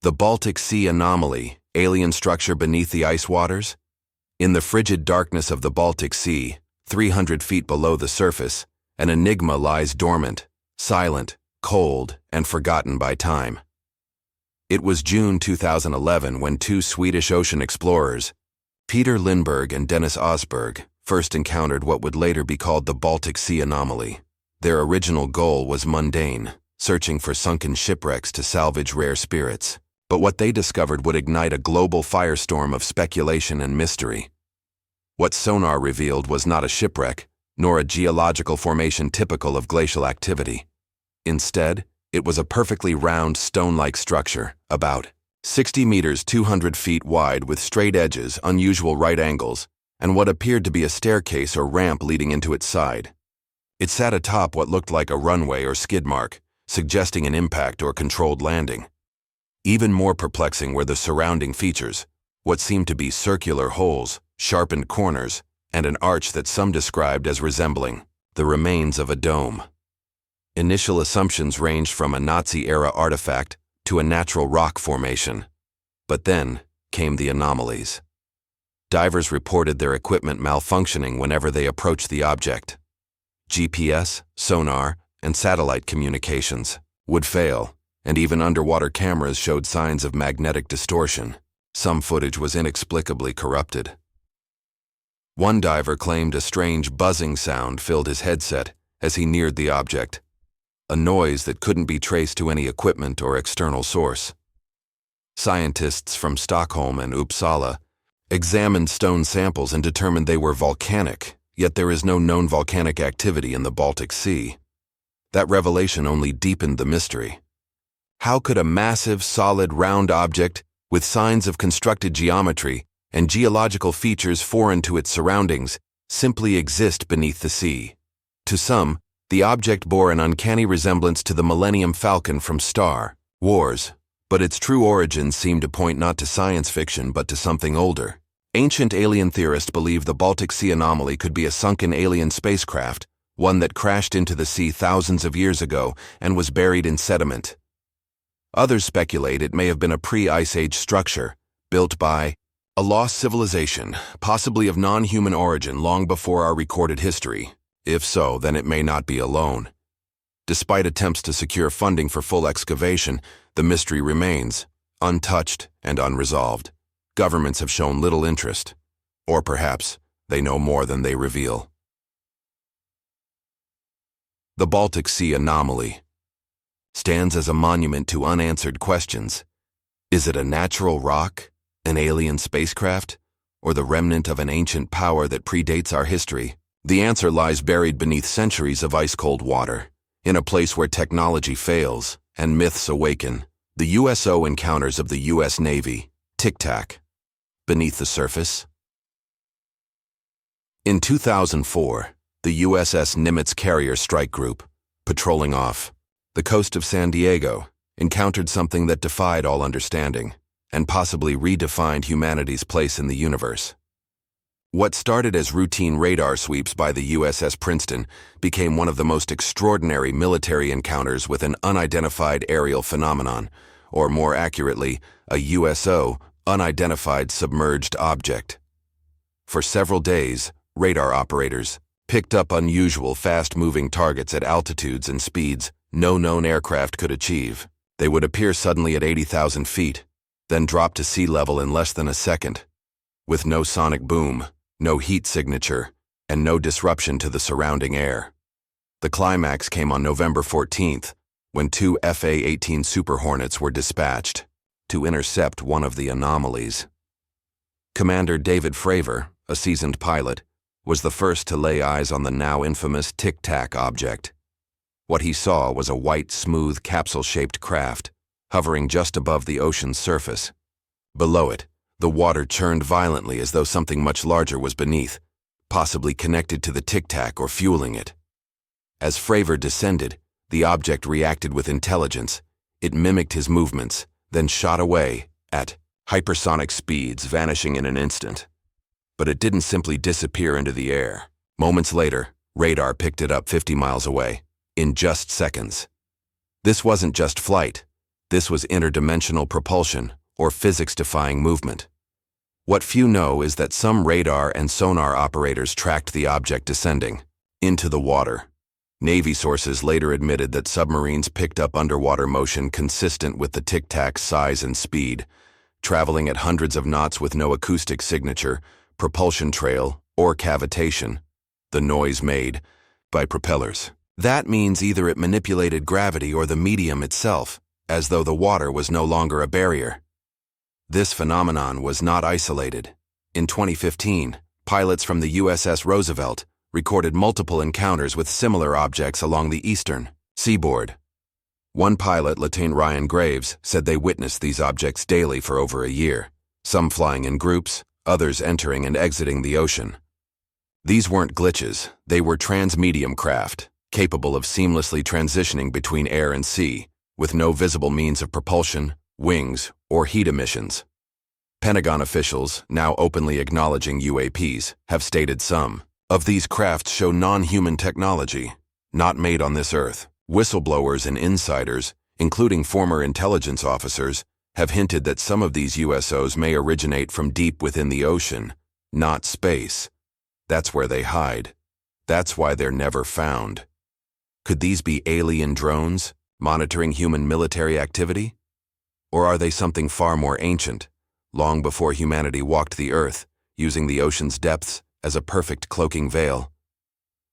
The Baltic Sea Anomaly, alien structure beneath the ice waters? In the frigid darkness of the Baltic Sea, 300 feet below the surface, an enigma lies dormant, silent, cold, and forgotten by time. It was June 2011 when two Swedish ocean explorers, Peter Lindberg and Dennis Osberg, first encountered what would later be called the Baltic Sea Anomaly. Their original goal was mundane, searching for sunken shipwrecks to salvage rare spirits. But what they discovered would ignite a global firestorm of speculation and mystery. What sonar revealed was not a shipwreck, nor a geological formation typical of glacial activity. Instead, it was a perfectly round stone-like structure, about 60 meters 200 feet wide with straight edges, unusual right angles, and what appeared to be a staircase or ramp leading into its side. It sat atop what looked like a runway or skid mark, suggesting an impact or controlled landing. Even more perplexing were the surrounding features, what seemed to be circular holes, sharpened corners, and an arch that some described as resembling the remains of a dome. Initial assumptions ranged from a Nazi-era artifact to a natural rock formation. But then came the anomalies. Divers reported their equipment malfunctioning whenever they approached the object. GPS, sonar, and satellite communications would fail, and even underwater cameras showed signs of magnetic distortion. Some footage was inexplicably corrupted. One diver claimed a strange buzzing sound filled his headset as he neared the object, a noise that couldn't be traced to any equipment or external source. Scientists from Stockholm and Uppsala examined stone samples and determined they were volcanic, yet there is no known volcanic activity in the Baltic Sea. That revelation only deepened the mystery. How could a massive, solid, round object with signs of constructed geometry and geological features foreign to its surroundings simply exist beneath the sea? To some, the object bore an uncanny resemblance to the Millennium Falcon from Star Wars, but its true origins seem to point not to science fiction but to something older. Ancient alien theorists believe the Baltic Sea Anomaly could be a sunken alien spacecraft, one that crashed into the sea thousands of years ago and was buried in sediment. Others speculate it may have been a pre-Ice Age structure, built by a lost civilization, possibly of non-human origin long before our recorded history. If so, then it may not be alone. Despite attempts to secure funding for full excavation, the mystery remains, untouched and unresolved. Governments have shown little interest, or perhaps they know more than they reveal. The Baltic Sea Anomaly stands as a monument to unanswered questions. Is it a natural rock, an alien spacecraft, or the remnant of an ancient power that predates our history? The answer lies buried beneath centuries of ice-cold water, in a place where technology fails and myths awaken. The USO encounters of the U.S. Navy, Tic Tac. Beneath the surface? In 2004, the USS Nimitz Carrier Strike Group, patrolling off the coast of San Diego, encountered something that defied all understanding and possibly redefined humanity's place in the universe. What started as routine radar sweeps by the USS Princeton became one of the most extraordinary military encounters with an unidentified aerial phenomenon, or more accurately, a USO, unidentified submerged object. For several days, radar operators picked up unusual fast-moving targets at altitudes and speeds no known aircraft could achieve. They would appear suddenly at 80,000 feet, then drop to sea level in less than a second, with no sonic boom, no heat signature, and no disruption to the surrounding air. The climax came on November 14th, when two FA-18 Super Hornets were dispatched to intercept one of the anomalies. Commander David Fravor, a seasoned pilot, was the first to lay eyes on the now infamous Tic Tac object. What he saw was a white, smooth, capsule-shaped craft, hovering just above the ocean's surface. Below it, the water churned violently as though something much larger was beneath, possibly connected to the Tic Tac or fueling it. As Fravor descended, the object reacted with intelligence. It mimicked his movements, then shot away at hypersonic speeds, vanishing in an instant. But it didn't simply disappear into the air. Moments later, radar picked it up 50 miles away, in just seconds. This wasn't just flight. This was interdimensional propulsion, or physics-defying movement. What few know is that some radar and sonar operators tracked the object descending into the water. Navy sources later admitted that submarines picked up underwater motion consistent with the Tic Tac's size and speed, traveling at hundreds of knots with no acoustic signature, propulsion trail, or cavitation, the noise made by propellers. That means either it manipulated gravity or the medium itself, as though the water was no longer a barrier. This phenomenon was not isolated. In 2015, pilots from the USS Roosevelt recorded multiple encounters with similar objects along the eastern seaboard. One pilot, Lieutenant Ryan Graves, said they witnessed these objects daily for over a year, some flying in groups, others entering and exiting the ocean. These weren't glitches, they were transmedium craft, capable of seamlessly transitioning between air and sea, with no visible means of propulsion, wings, or heat emissions. Pentagon officials, now openly acknowledging UAPs, have stated some of these crafts show non-human technology, not made on this Earth. Whistleblowers and insiders, including former intelligence officers, have hinted that some of these USOs may originate from deep within the ocean, not space. That's where they hide. That's why they're never found. Could these be alien drones, monitoring human military activity? Or are they something far more ancient, long before humanity walked the Earth, using the ocean's depths as a perfect cloaking veil?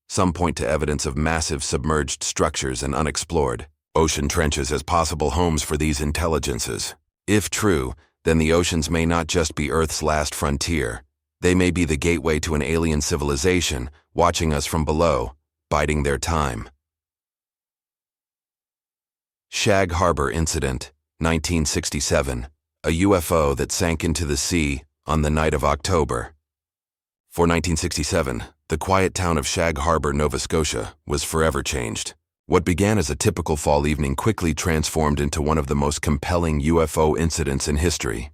Some point to evidence of massive submerged structures and unexplored ocean trenches as possible homes for these intelligences. If true, then the oceans may not just be Earth's last frontier. They may be the gateway to an alien civilization, watching us from below, biding their time. Shag Harbour Incident, 1967. A UFO that sank into the sea on the night of October. For 1967, the quiet town of Shag Harbour, Nova Scotia, was forever changed. What began as a typical fall evening quickly transformed into one of the most compelling UFO incidents in history.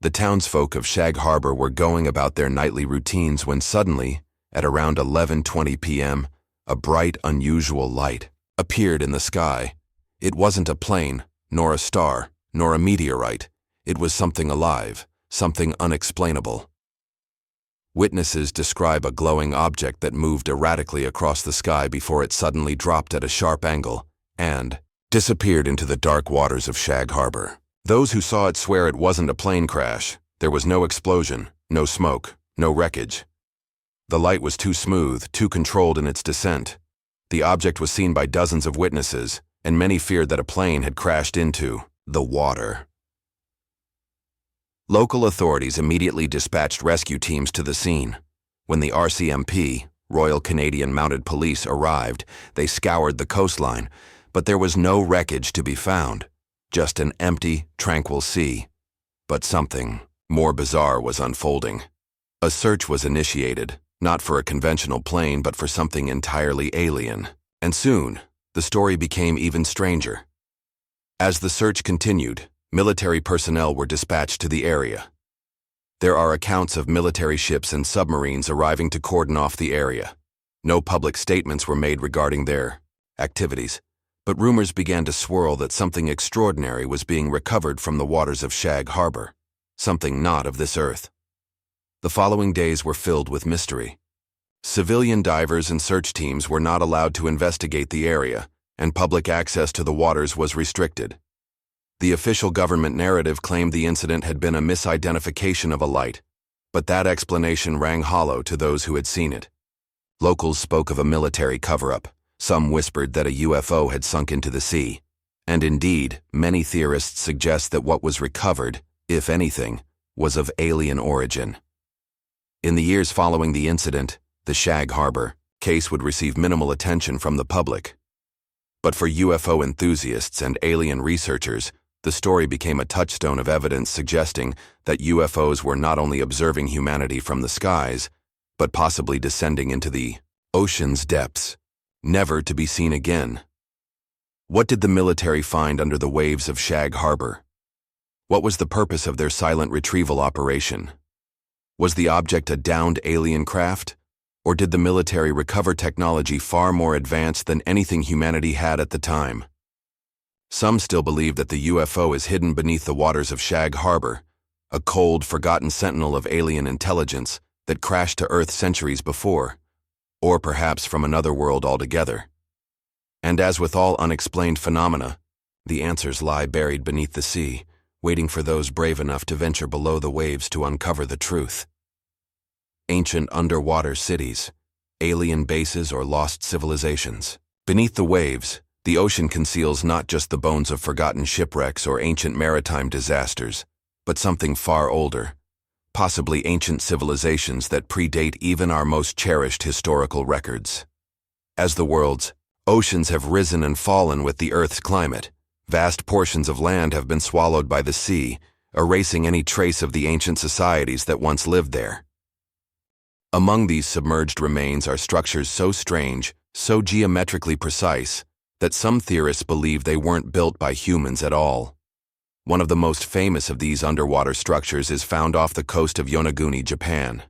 The townsfolk of Shag Harbour were going about their nightly routines when suddenly, at around 11:20 p.m., a bright, unusual light appeared in the sky. It wasn't a plane, nor a star, nor a meteorite. It was something alive, something unexplainable. Witnesses describe a glowing object that moved erratically across the sky before it suddenly dropped at a sharp angle and disappeared into the dark waters of Shag Harbour. Those who saw it swear it wasn't a plane crash. There was no explosion, no smoke, no wreckage. The light was too smooth, too controlled in its descent. The object was seen by dozens of witnesses, and many feared that a plane had crashed into the water. Local authorities immediately dispatched rescue teams to the scene. When the RCMP, Royal Canadian Mounted Police, arrived, they scoured the coastline, but there was no wreckage to be found, just an empty, tranquil sea. But something more bizarre was unfolding. A search was initiated, not for a conventional plane, but for something entirely alien. And soon, the story became even stranger. As the search continued, military personnel were dispatched to the area. There are accounts of military ships and submarines arriving to cordon off the area. No public statements were made regarding their activities, but rumors began to swirl that something extraordinary was being recovered from the waters of Shag Harbour, something not of this Earth. The following days were filled with mystery. Civilian divers and search teams were not allowed to investigate the area, and public access to the waters was restricted. The official government narrative claimed the incident had been a misidentification of a light, but that explanation rang hollow to those who had seen it. Locals spoke of a military cover-up. Some whispered that a UFO had sunk into the sea. And indeed, many theorists suggest that what was recovered, if anything, was of alien origin. In the years following the incident, the Shag Harbour case would receive minimal attention from the public. But for UFO enthusiasts and alien researchers, the story became a touchstone of evidence suggesting that UFOs were not only observing humanity from the skies, but possibly descending into the ocean's depths, never to be seen again. What did the military find under the waves of Shag Harbour? What was the purpose of their silent retrieval operation? Was the object a downed alien craft? Or did the military recover technology far more advanced than anything humanity had at the time? Some still believe that the UFO is hidden beneath the waters of Shag Harbour, a cold, forgotten sentinel of alien intelligence that crashed to Earth centuries before, or perhaps from another world altogether. And as with all unexplained phenomena, the answers lie buried beneath the sea, waiting for those brave enough to venture below the waves to uncover the truth. Ancient underwater cities, alien bases, or lost civilizations. Beneath the waves, the ocean conceals not just the bones of forgotten shipwrecks or ancient maritime disasters, but something far older, possibly ancient civilizations that predate even our most cherished historical records. As the world's oceans have risen and fallen with the Earth's climate, vast portions of land have been swallowed by the sea, erasing any trace of the ancient societies that once lived there. Among these submerged remains are structures so strange, so geometrically precise, that some theorists believe they weren't built by humans at all. One of the most famous of these underwater structures is found off the coast of Yonaguni, Japan.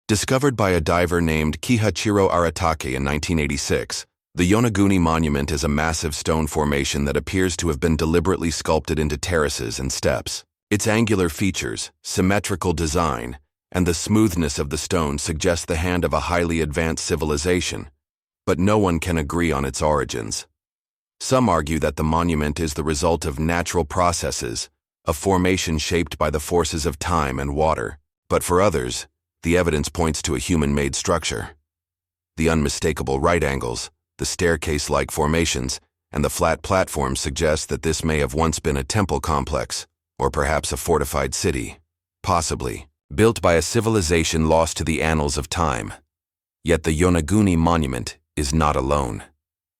Discovered by a diver named Kihachiro Aratake in 1986, the Yonaguni Monument is a massive stone formation that appears to have been deliberately sculpted into terraces and steps. Its angular features, symmetrical design, and the smoothness of the stone suggest the hand of a highly advanced civilization, but no one can agree on its origins. Some argue that the monument is the result of natural processes, a formation shaped by the forces of time and water, but for others, the evidence points to a human-made structure. The unmistakable right angles, the staircase-like formations, and the flat platforms suggest that this may have once been a temple complex, or perhaps a fortified city, possibly built by a civilization lost to the annals of time. Yet the Yonaguni Monument is not alone.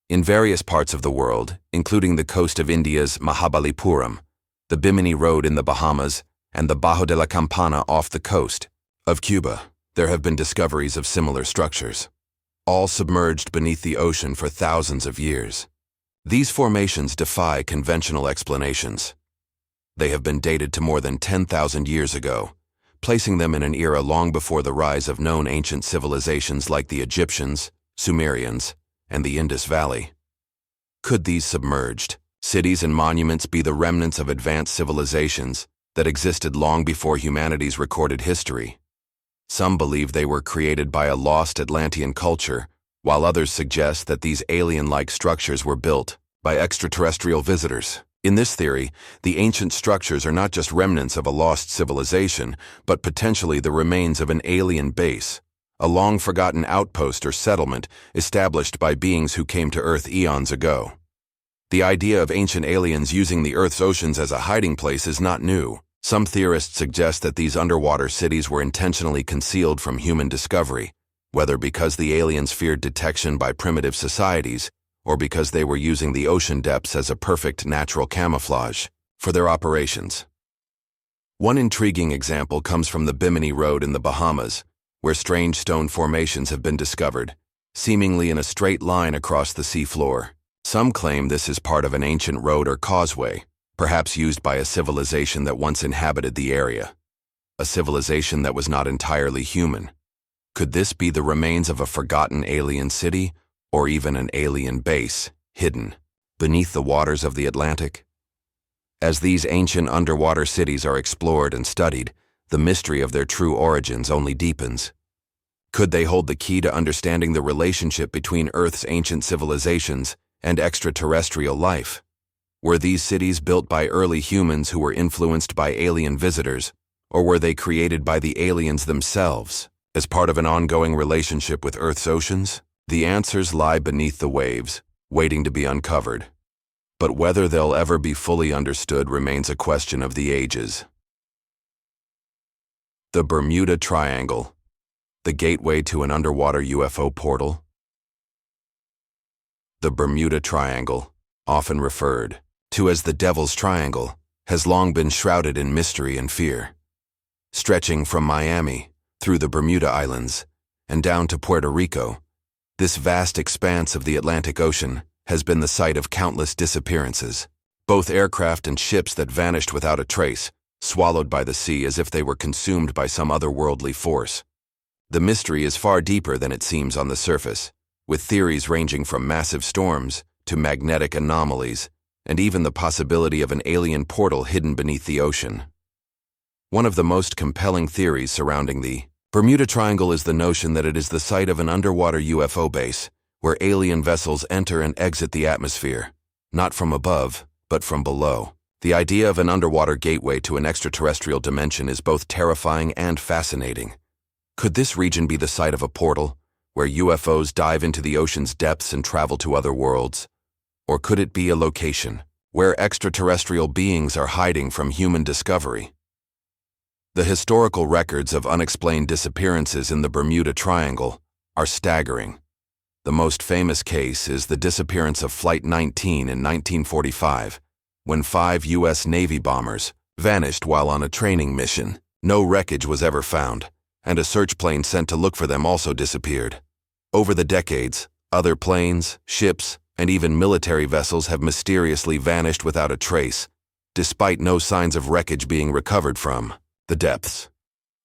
In various parts of the world, including the coast of India's Mahabalipuram, the Bimini Road in the Bahamas, and the Bajo de la Campana off the coast of Cuba, there have been discoveries of similar structures, all submerged beneath the ocean for thousands of years. These formations defy conventional explanations. They have been dated to more than 10,000 years ago, placing them in an era long before the rise of known ancient civilizations like the Egyptians, Sumerians, and the Indus Valley. Could these submerged cities and monuments be the remnants of advanced civilizations that existed long before humanity's recorded history? Some believe they were created by a lost Atlantean culture, while others suggest that these alien-like structures were built by extraterrestrial visitors. In this theory, the ancient structures are not just remnants of a lost civilization, but potentially the remains of an alien base, a long-forgotten outpost or settlement established by beings who came to Earth eons ago. The idea of ancient aliens using the Earth's oceans as a hiding place is not new. Some theorists suggest that these underwater cities were intentionally concealed from human discovery, whether because the aliens feared detection by primitive societies, or because they were using the ocean depths as a perfect natural camouflage for their operations. One intriguing example comes from the Bimini Road in the Bahamas, where strange stone formations have been discovered, seemingly in a straight line across the seafloor. Some claim this is part of an ancient road or causeway, perhaps used by a civilization that once inhabited the area. A civilization that was not entirely human. Could this be the remains of a forgotten alien city, or even an alien base, hidden beneath the waters of the Atlantic? As these ancient underwater cities are explored and studied, the mystery of their true origins only deepens. Could they hold the key to understanding the relationship between Earth's ancient civilizations and extraterrestrial life? Were these cities built by early humans who were influenced by alien visitors, or were they created by the aliens themselves, as part of an ongoing relationship with Earth's oceans? The answers lie beneath the waves, waiting to be uncovered. But whether they'll ever be fully understood remains a question of the ages. The Bermuda Triangle, the gateway to an underwater UFO portal. The Bermuda Triangle, often referred to as the Devil's Triangle, has long been shrouded in mystery and fear. Stretching from Miami, through the Bermuda Islands, and down to Puerto Rico, this vast expanse of the Atlantic Ocean has been the site of countless disappearances, both aircraft and ships that vanished without a trace, swallowed by the sea as if they were consumed by some otherworldly force. The mystery is far deeper than it seems on the surface, with theories ranging from massive storms to magnetic anomalies and even the possibility of an alien portal hidden beneath the ocean. One of the most compelling theories surrounding the Bermuda Triangle is the notion that it is the site of an underwater UFO base, where alien vessels enter and exit the atmosphere, not from above, but from below. The idea of an underwater gateway to an extraterrestrial dimension is both terrifying and fascinating. Could this region be the site of a portal, where UFOs dive into the ocean's depths and travel to other worlds? Or could it be a location where extraterrestrial beings are hiding from human discovery? The historical records of unexplained disappearances in the Bermuda Triangle are staggering. The most famous case is the disappearance of Flight 19 in 1945, when 5 U.S. Navy bombers vanished while on a training mission. No wreckage was ever found, and a search plane sent to look for them also disappeared. Over the decades, other planes, ships, and even military vessels have mysteriously vanished without a trace, despite no signs of wreckage being recovered from the depths.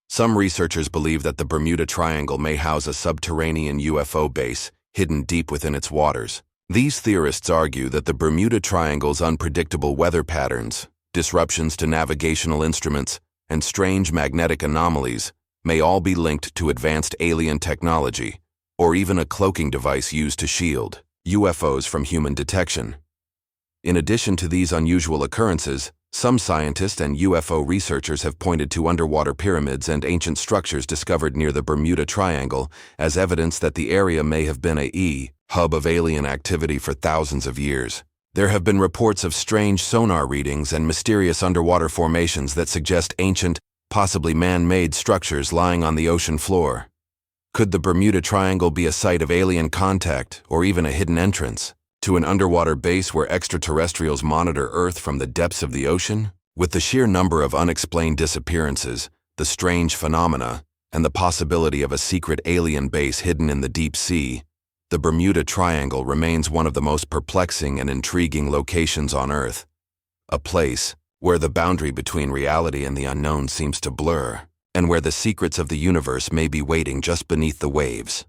Some researchers believe that the Bermuda Triangle may house a subterranean UFO base hidden deep within its waters. These theorists argue that the Bermuda Triangle's unpredictable weather patterns, disruptions to navigational instruments, and strange magnetic anomalies may all be linked to advanced alien technology, or even a cloaking device used to shield UFOs from human detection. In addition to these unusual occurrences, some scientists and UFO researchers have pointed to underwater pyramids and ancient structures discovered near the Bermuda Triangle as evidence that the area may have been a hub of alien activity for thousands of years. There have been reports of strange sonar readings and mysterious underwater formations that suggest ancient, possibly man-made structures lying on the ocean floor. Could the Bermuda Triangle be a site of alien contact or even a hidden entrance to an underwater base where extraterrestrials monitor Earth from the depths of the ocean? With the sheer number of unexplained disappearances, the strange phenomena, and the possibility of a secret alien base hidden in the deep sea, the Bermuda Triangle remains one of the most perplexing and intriguing locations on Earth. A place where the boundary between reality and the unknown seems to blur, and where the secrets of the universe may be waiting just beneath the waves.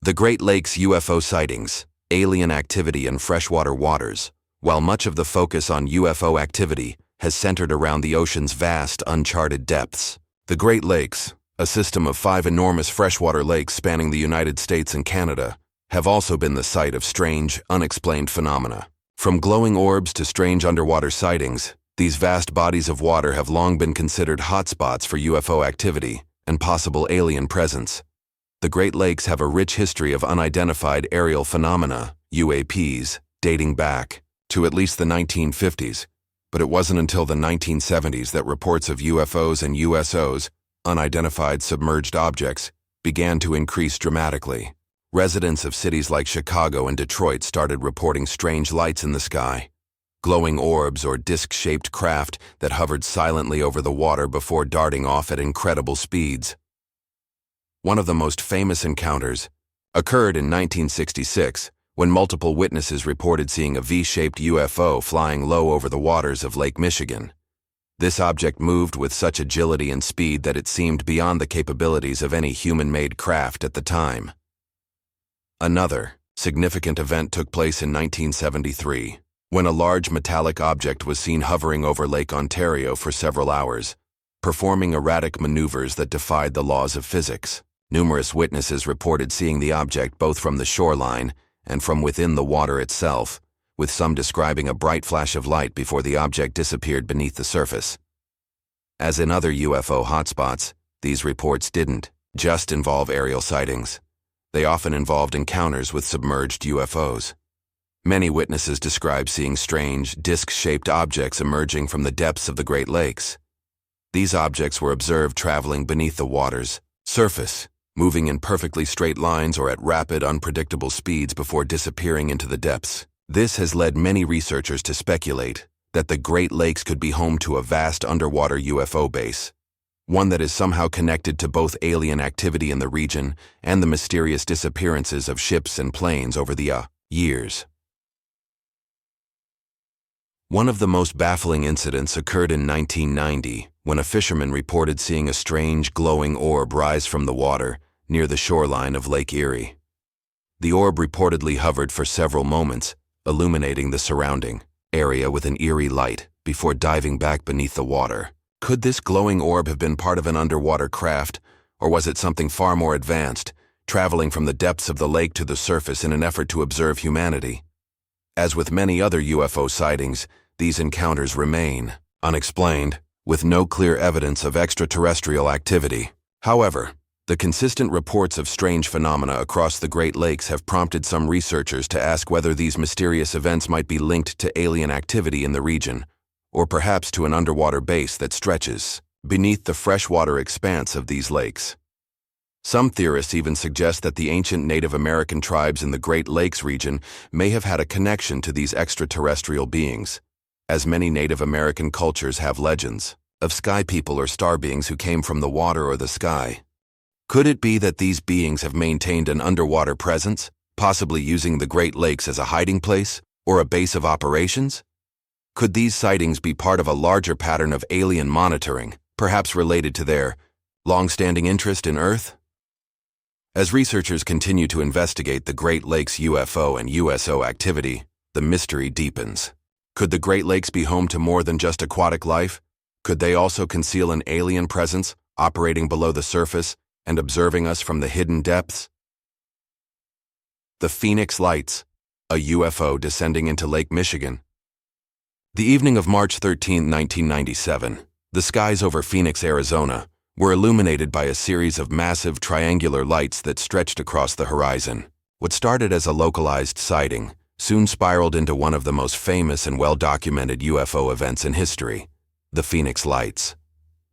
The Great Lakes UFO sightings, alien activity in freshwater waters. While much of the focus on UFO activity has centered around the ocean's vast, uncharted depths, the Great Lakes, a system of 5 enormous freshwater lakes spanning the United States and Canada, have also been the site of strange, unexplained phenomena. From glowing orbs to strange underwater sightings, these vast bodies of water have long been considered hotspots for UFO activity and possible alien presence. The Great Lakes have a rich history of unidentified aerial phenomena, UAPs, dating back to at least the 1950s, but it wasn't until the 1970s that reports of UFOs and USOs, unidentified submerged objects, began to increase dramatically. Residents of cities like Chicago and Detroit started reporting strange lights in the sky, glowing orbs or disc-shaped craft that hovered silently over the water before darting off at incredible speeds. One of the most famous encounters occurred in 1966 when multiple witnesses reported seeing a V-shaped UFO flying low over the waters of Lake Michigan. This object moved with such agility and speed that it seemed beyond the capabilities of any human-made craft at the time. Another significant event took place in 1973, when a large metallic object was seen hovering over Lake Ontario for several hours, performing erratic maneuvers that defied the laws of physics. Numerous witnesses reported seeing the object both from the shoreline and from within the water itself, with some describing a bright flash of light before the object disappeared beneath the surface. As in other UFO hotspots, these reports didn't just involve aerial sightings. They often involved encounters with submerged UFOs. Many witnesses described seeing strange, disc-shaped objects emerging from the depths of the Great Lakes. These objects were observed traveling beneath the water's surface, moving in perfectly straight lines or at rapid, unpredictable speeds before disappearing into the depths. This has led many researchers to speculate that the Great Lakes could be home to a vast underwater UFO base, one that is somehow connected to both alien activity in the region and the mysterious disappearances of ships and planes over the years. One of the most baffling incidents occurred in 1990 when a fisherman reported seeing a strange glowing orb rise from the water near the shoreline of Lake Erie. The orb reportedly hovered for several moments illuminating the surrounding area with an eerie light before diving back beneath the water. Could this glowing orb have been part of an underwater craft, or was it something far more advanced, traveling from the depths of the lake to the surface in an effort to observe humanity? As with many other UFO sightings, these encounters remain unexplained, with no clear evidence of extraterrestrial activity. However, the consistent reports of strange phenomena across the Great Lakes have prompted some researchers to ask whether these mysterious events might be linked to alien activity in the region, or perhaps to an underwater base that stretches beneath the freshwater expanse of these lakes. Some theorists even suggest that the ancient Native American tribes in the Great Lakes region may have had a connection to these extraterrestrial beings, as many Native American cultures have legends of sky people or star beings who came from the water or the sky. Could it be that these beings have maintained an underwater presence, possibly using the Great Lakes as a hiding place or a base of operations? Could these sightings be part of a larger pattern of alien monitoring, perhaps related to their long-standing interest in Earth? As researchers continue to investigate the Great Lakes UFO and USO activity, the mystery deepens. Could the Great Lakes be home to more than just aquatic life? Could they also conceal an alien presence, operating below the surface and observing us from the hidden depths? The Phoenix Lights, a UFO descending into Lake Michigan. The evening of March 13, 1997, the skies over Phoenix, Arizona, were illuminated by a series of massive triangular lights that stretched across the horizon. What started as a localized sighting soon spiraled into one of the most famous and well-documented UFO events in history, the Phoenix Lights.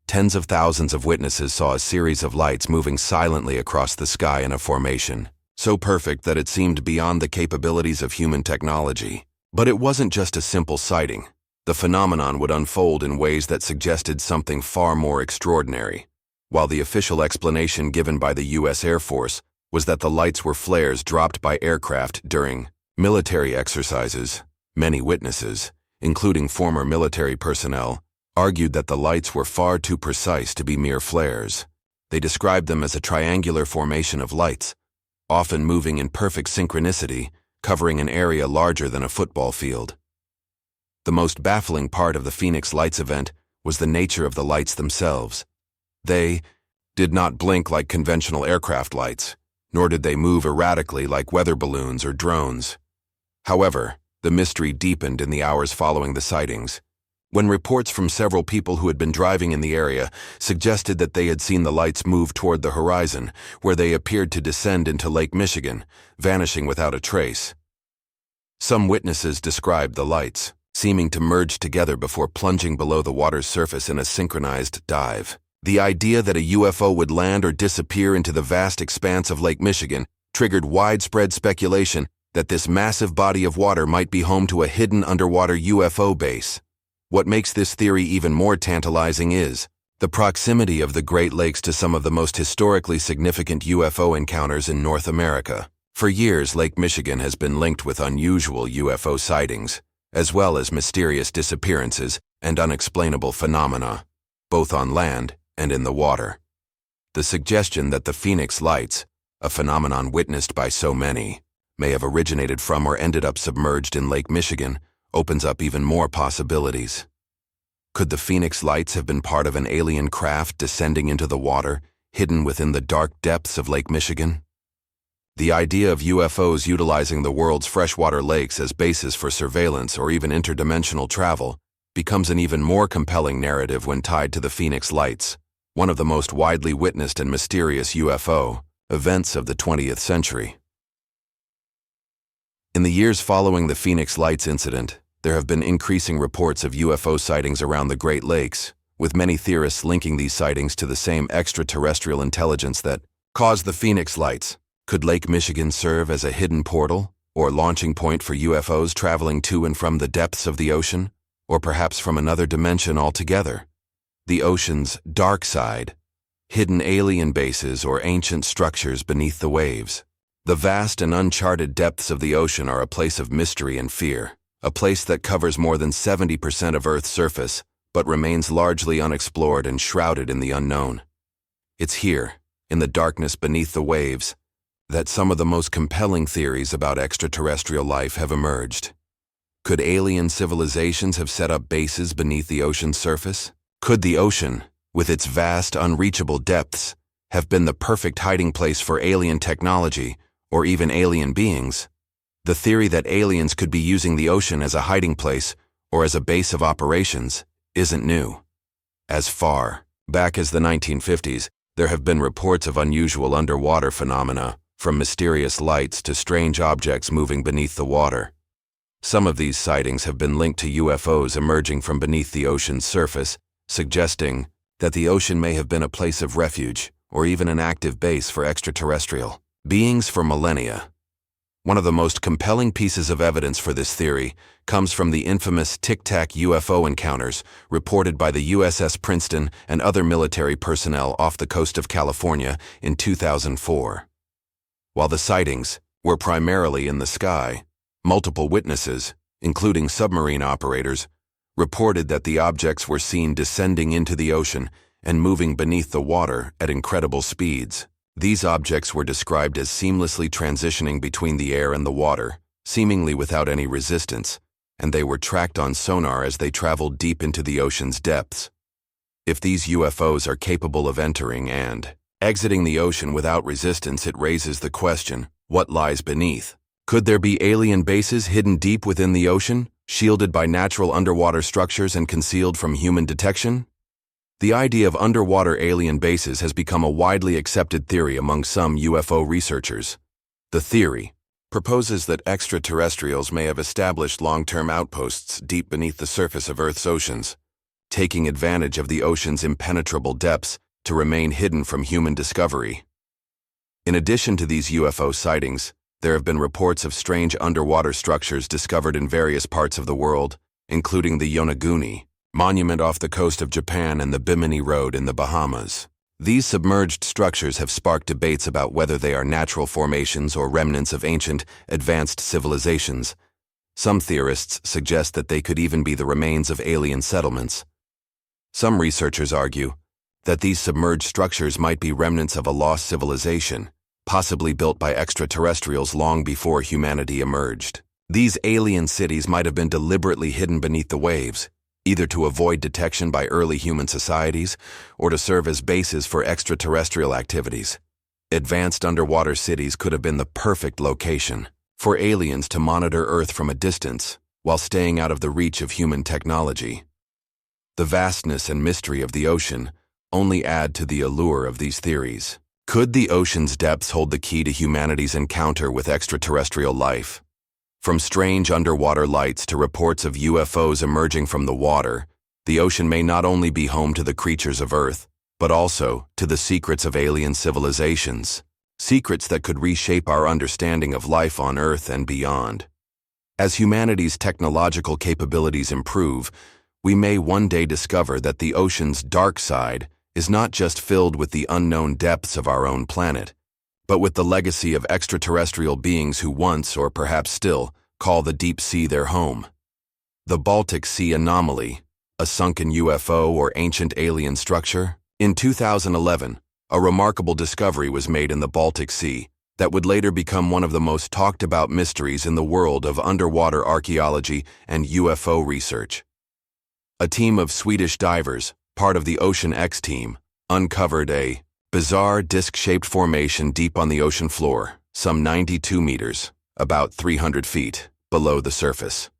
Tens of thousands of witnesses saw a series of lights moving silently across the sky in a formation, so perfect that it seemed beyond the capabilities of human technology. But it wasn't just a simple sighting. The phenomenon would unfold in ways that suggested something far more extraordinary. While the official explanation given by the U.S. Air Force was that the lights were flares dropped by aircraft during military exercises, many witnesses, including former military personnel, argued that the lights were far too precise to be mere flares. They described them as a triangular formation of lights, often moving in perfect synchronicity, covering an area larger than a football field. The most baffling part of the Phoenix Lights event was the nature of the lights themselves. They did not blink like conventional aircraft lights, nor did they move erratically like weather balloons or drones. However, the mystery deepened in the hours following the sightings, when reports from several people who had been driving in the area suggested that they had seen the lights move toward the horizon, where they appeared to descend into Lake Michigan, vanishing without a trace. Some witnesses described the lights seeming to merge together before plunging below the water's surface in a synchronized dive. The idea that a UFO would land or disappear into the vast expanse of Lake Michigan triggered widespread speculation that this massive body of water might be home to a hidden underwater UFO base. What makes this theory even more tantalizing is the proximity of the Great Lakes to some of the most historically significant UFO encounters in North America. For years, Lake Michigan has been linked with unusual UFO sightings, as well as mysterious disappearances and unexplainable phenomena, both on land and in the water. The suggestion that the Phoenix Lights, a phenomenon witnessed by so many, may have originated from or ended up submerged in Lake Michigan opens up even more possibilities. Could the Phoenix Lights have been part of an alien craft descending into the water, hidden within the dark depths of Lake Michigan? The idea of UFOs utilizing the world's freshwater lakes as bases for surveillance or even interdimensional travel becomes an even more compelling narrative when tied to the Phoenix Lights, one of the most widely witnessed and mysterious UFO events of the 20th century. In the years following the Phoenix Lights incident, there have been increasing reports of UFO sightings around the Great Lakes, with many theorists linking these sightings to the same extraterrestrial intelligence that caused the Phoenix Lights. Could Lake Michigan serve as a hidden portal or launching point for UFOs traveling to and from the depths of the ocean, or perhaps from another dimension altogether? The ocean's dark side, hidden alien bases or ancient structures beneath the waves. The vast and uncharted depths of the ocean are a place of mystery and fear, a place that covers more than 70% of Earth's surface, but remains largely unexplored and shrouded in the unknown. It's here, in the darkness beneath the waves, that some of the most compelling theories about extraterrestrial life have emerged. Could alien civilizations have set up bases beneath the ocean's surface? Could the ocean, with its vast, unreachable depths, have been the perfect hiding place for alien technology, or even alien beings? The theory that aliens could be using the ocean as a hiding place or as a base of operations isn't new. As far back as the 1950s, there have been reports of unusual underwater phenomena, from mysterious lights to strange objects moving beneath the water. Some of these sightings have been linked to UFOs emerging from beneath the ocean's surface, suggesting that the ocean may have been a place of refuge or even an active base for extraterrestrial beings for millennia. One of the most compelling pieces of evidence for this theory comes from the infamous Tic Tac UFO encounters reported by the USS Princeton and other military personnel off the coast of California in 2004. While the sightings were primarily in the sky, multiple witnesses, including submarine operators, reported that the objects were seen descending into the ocean and moving beneath the water at incredible speeds. These objects were described as seamlessly transitioning between the air and the water, seemingly without any resistance, and they were tracked on sonar as they traveled deep into the ocean's depths. If these UFOs are capable of entering and exiting the ocean without resistance, it raises the question, what lies beneath? Could there be alien bases hidden deep within the ocean, shielded by natural underwater structures and concealed from human detection? The idea of underwater alien bases has become a widely accepted theory among some UFO researchers. The theory proposes that extraterrestrials may have established long-term outposts deep beneath the surface of Earth's oceans, taking advantage of the ocean's impenetrable depths to remain hidden from human discovery. In addition to these UFO sightings, there have been reports of strange underwater structures discovered in various parts of the world, including the Yonaguni monument off the coast of Japan and the Bimini Road in the Bahamas. These submerged structures have sparked debates about whether they are natural formations or remnants of ancient, advanced civilizations. Some theorists suggest that they could even be the remains of alien settlements. Some researchers argue that these submerged structures might be remnants of a lost civilization, possibly built by extraterrestrials long before humanity emerged. These alien cities might have been deliberately hidden beneath the waves, either to avoid detection by early human societies or to serve as bases for extraterrestrial activities. Advanced underwater cities could have been the perfect location for aliens to monitor Earth from a distance while staying out of the reach of human technology. The vastness and mystery of the ocean only add to the allure of these theories. Could the ocean's depths hold the key to humanity's encounter with extraterrestrial life? From strange underwater lights to reports of UFOs emerging from the water, the ocean may not only be home to the creatures of Earth, but also to the secrets of alien civilizations, secrets that could reshape our understanding of life on Earth and beyond. As humanity's technological capabilities improve, we may one day discover that the ocean's dark side is not just filled with the unknown depths of our own planet, but with the legacy of extraterrestrial beings who once, or perhaps still, call the deep sea their home. The Baltic Sea Anomaly, a sunken UFO or ancient alien structure. In 2011, a remarkable discovery was made in the Baltic Sea that would later become one of the most talked about mysteries in the world of underwater archaeology and UFO research. A team of Swedish divers, part of the Ocean X team, uncovered a bizarre disc-shaped formation deep on the ocean floor, some 92 meters, about 300 feet, below the surface.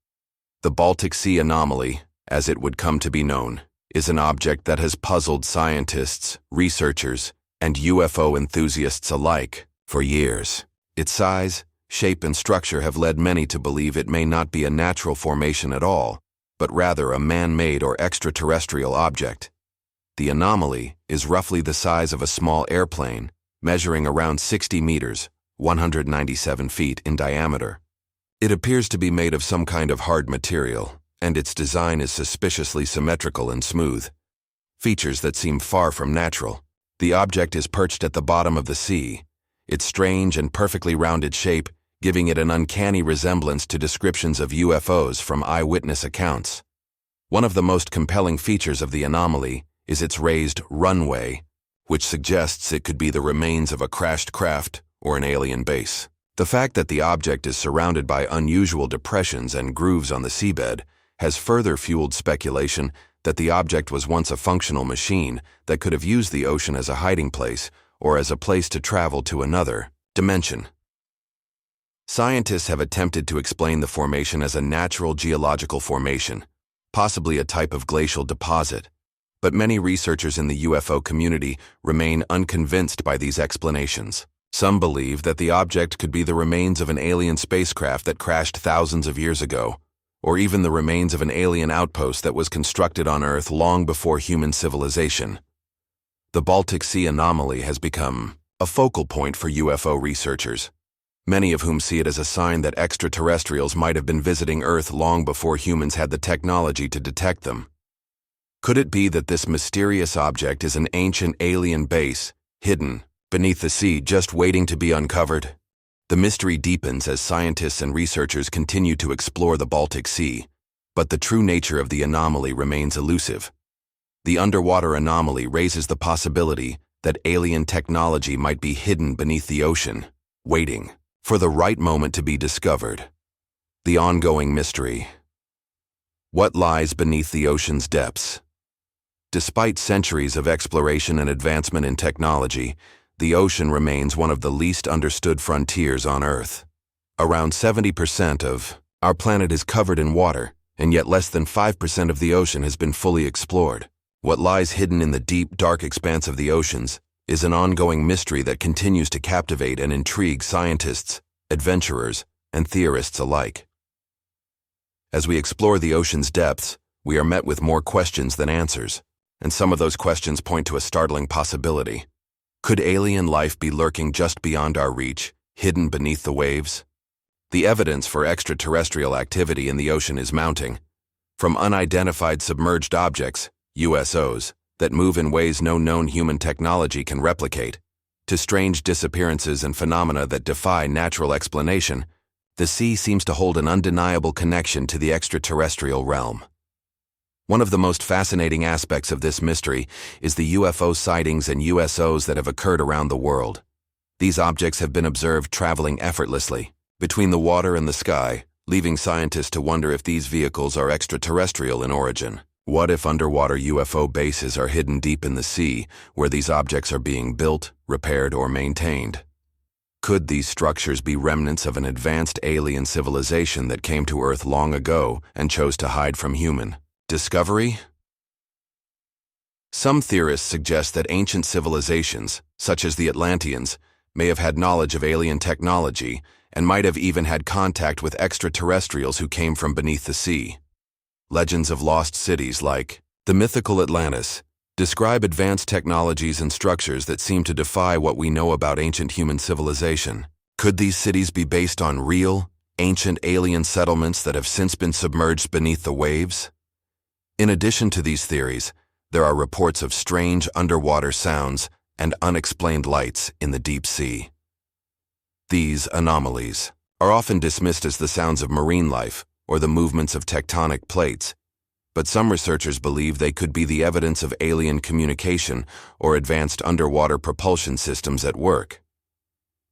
The Baltic Sea Anomaly, as it would come to be known, is an object that has puzzled scientists, researchers, and UFO enthusiasts alike for years. Its size, shape, and structure have led many to believe it may not be a natural formation at all, but rather a man-made or extraterrestrial object. The anomaly is roughly the size of a small airplane, measuring around 60 meters, 197 feet in diameter. It appears to be made of some kind of hard material, and its design is suspiciously symmetrical and smooth, features that seem far from natural. The object is perched at the bottom of the sea, its strange and perfectly rounded shape giving it an uncanny resemblance to descriptions of UFOs from eyewitness accounts. One of the most compelling features of the anomaly is its raised runway, which suggests it could be the remains of a crashed craft or an alien base. The fact that the object is surrounded by unusual depressions and grooves on the seabed has further fueled speculation that the object was once a functional machine that could have used the ocean as a hiding place or as a place to travel to another dimension. Scientists have attempted to explain the formation as a natural geological formation, possibly a type of glacial deposit, but many researchers in the UFO community remain unconvinced by these explanations. Some believe that the object could be the remains of an alien spacecraft that crashed thousands of years ago, or even the remains of an alien outpost that was constructed on Earth long before human civilization. The Baltic Sea Anomaly has become a focal point for UFO researchers, many of whom see it as a sign that extraterrestrials might have been visiting Earth long before humans had the technology to detect them. Could it be that this mysterious object is an ancient alien base, hidden beneath the sea, just waiting to be uncovered? The mystery deepens as scientists and researchers continue to explore the Baltic Sea, but the true nature of the anomaly remains elusive. The underwater anomaly raises the possibility that alien technology might be hidden beneath the ocean, waiting for the right moment to be discovered. The ongoing mystery. What lies beneath the ocean's depths? Despite centuries of exploration and advancement in technology, the ocean remains one of the least understood frontiers on Earth. Around 70% of our planet is covered in water, and yet less than 5% of the ocean has been fully explored. What lies hidden in the deep, dark expanse of the oceans is an ongoing mystery that continues to captivate and intrigue scientists, adventurers, and theorists alike. As we explore the ocean's depths, we are met with more questions than answers, and some of those questions point to a startling possibility. Could alien life be lurking just beyond our reach, hidden beneath the waves? The evidence for extraterrestrial activity in the ocean is mounting. From unidentified submerged objects, USOs, that move in ways no known human technology can replicate, to strange disappearances and phenomena that defy natural explanation, the sea seems to hold an undeniable connection to the extraterrestrial realm. One of the most fascinating aspects of this mystery is the UFO sightings and USOs that have occurred around the world. These objects have been observed traveling effortlessly between the water and the sky, leaving scientists to wonder if these vehicles are extraterrestrial in origin. What if underwater UFO bases are hidden deep in the sea, where these objects are being built, repaired, or maintained? Could these structures be remnants of an advanced alien civilization that came to Earth long ago and chose to hide from human discovery? Some theorists suggest that ancient civilizations, such as the Atlanteans, may have had knowledge of alien technology and might have even had contact with extraterrestrials who came from beneath the sea. Legends of lost cities like the mythical Atlantis describe advanced technologies and structures that seem to defy what we know about ancient human civilization. Could these cities be based on real, ancient alien settlements that have since been submerged beneath the waves? In addition to these theories, there are reports of strange underwater sounds and unexplained lights in the deep sea. These anomalies are often dismissed as the sounds of marine life or the movements of tectonic plates, but some researchers believe they could be the evidence of alien communication or advanced underwater propulsion systems at work.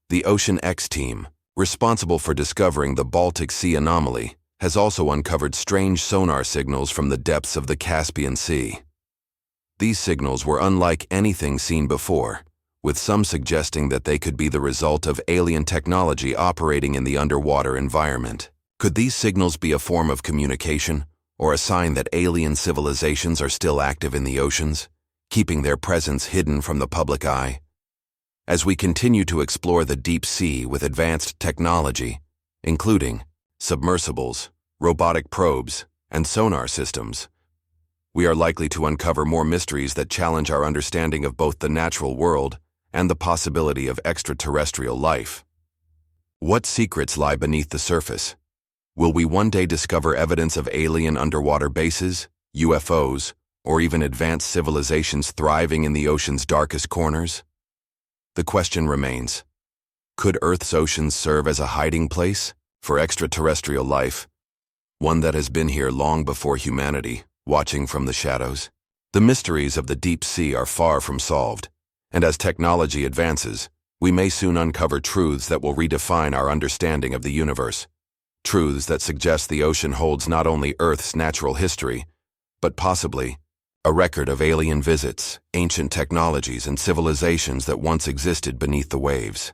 The Ocean X team, responsible for discovering the Baltic Sea Anomaly, has also uncovered strange sonar signals from the depths of the Caspian Sea. These signals were unlike anything seen before, with some suggesting that they could be the result of alien technology operating in the underwater environment. Could these signals be a form of communication, or a sign that alien civilizations are still active in the oceans, keeping their presence hidden from the public eye? As we continue to explore the deep sea with advanced technology, including submersibles, robotic probes, and sonar systems, we are likely to uncover more mysteries that challenge our understanding of both the natural world and the possibility of extraterrestrial life. What secrets lie beneath the surface? Will we one day discover evidence of alien underwater bases, UFOs, or even advanced civilizations thriving in the ocean's darkest corners? The question remains, could Earth's oceans serve as a hiding place for extraterrestrial life, one that has been here long before humanity, watching from the shadows? The mysteries of the deep sea are far from solved, and as technology advances, we may soon uncover truths that will redefine our understanding of the universe. Truths that suggest the ocean holds not only Earth's natural history, but possibly a record of alien visits, ancient technologies, and civilizations that once existed beneath the waves.